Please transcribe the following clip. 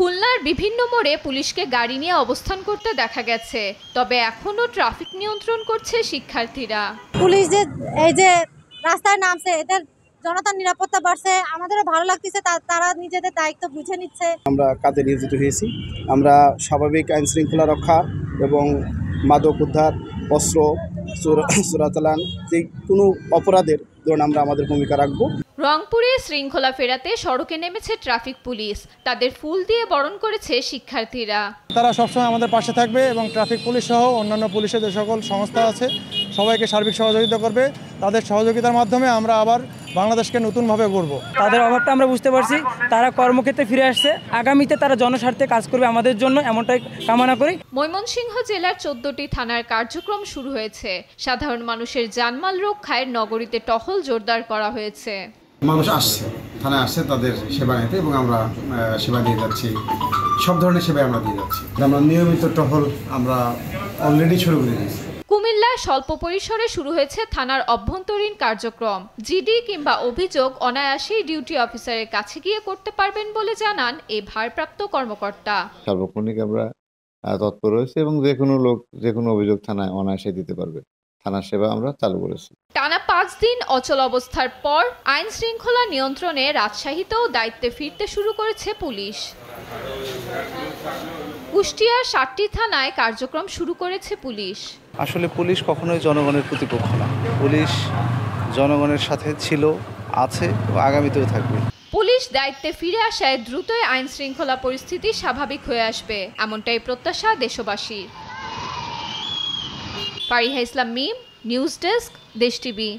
খুলনার বিভিন্ন মোড়ে পুলিশকে গাড়ি নিয়ে অবস্থান করতে দেখা গেছে, তবে এখনো ট্রাফিক নিয়ন্ত্রণ করছে শিক্ষার্থীরা। পুলিশ যে এই যে রাস্তায় নামছে, এদের জনতার নিরাপত্তা বাড়ছে, আমাদেরও ভালো লাগতেছে। তারা নিজেদের দায়িত্ব বুঝে নিচ্ছে। আমরা কাজে নিয়োজিত হয়েছি। আমরা স্বাভাবিক আইন শৃঙ্খলা রক্ষা এবং মাদক উদ্ধার, অস্ত্র চোরাচালান, যে কোনো অপরাধের ধরুন আমরা আমাদের ভূমিকা রাখবো। রংপুরে শৃঙ্খলা ফেরাতে সড়কে নেমেছে ট্রাফিক পুলিশ, তাদের ফুল দিয়ে বরণ করেছে শিক্ষার্থীরা। তারা সবসময় আমাদের পাশে থাকবে এবং ট্রাফিক পুলিশ সহ অন্যান্য পুলিশের যে সকল সংস্থা আছে সবাইকে সার্বিক সহযোগিতা করবে। তাদের সহযোগিতার মাধ্যমে আমরা আবার বাংলাদেশকে নতুনভাবে গড়ব। তাদের অভাবটা আমরা বুঝতে পারছি, তারা কর্মক্ষেত্রে ফিরে আসছে, আগামীতে তারা জনস্বার্থে কাজ করবে আমাদের জন্য, এমনটাই কামনা করি। ময়মনসিংহ জেলার 14টি থানার কার্যক্রম শুরু হয়েছে। সাধারণ মানুষের জানমাল রক্ষায় নগরীতে টহল জোরদার করা হয়েছে। মানুষ আসছে, থানায় আসছে তাদের সেবা নিতে এবং আমরা সেবা দিয়ে যাচ্ছি, সব ধরনের সেবা আমরা দিয়ে যাচ্ছি। আমরা নিয়মিত টহল আমরা অলরেডি শুরু করে দিয়েছি। কুমিল্লায় স্বল্প পরিসরে শুরু হয়েছে থানার অভ্যন্তরীণ কার্যক্রম। জিডি কিংবা অভিযোগ অনায়াসেই ডিউটি অফিসারের কাছে গিয়ে করতে পারবেন বলে জানান এই ভারপ্রাপ্ত কর্মকর্তা। সার্বক্ষণিক আমরা তৎপর রয়েছে এবং যে কোনো লোক যে কোনো অভিযোগ থানায় অনায়াসে দিতে পারবে। থানার সেবা আমরা চালু করেছি। টানা 5 দিন অচল অবস্থার পর আইন শৃঙ্খলা নিয়ন্ত্রণে রাজশাহীতেও দায়িত্বে ফিরতে শুরু করেছে পুলিশ। কুষ্টিয়ার 7টি থানায় কার্যক্রম শুরু করেছে পুলিশ। আসলে পুলিশ কখনোই জনগণের প্রতিপক্ষ না। পুলিশ জনগণের সাথে ছিল, আছে এবং আগামীতেও থাকবে। পুলিশ দায়িত্বে ফিরে আসায় দ্রুতই আইন শৃঙ্খলা পরিস্থিতি স্বাভাবিক হয়ে আসবে, এমনটাই প্রত্যাশা দেশবাসীর। ফারিহা ইসলাম মিম, নিউজ ডেস্ক, দেশ টিভি।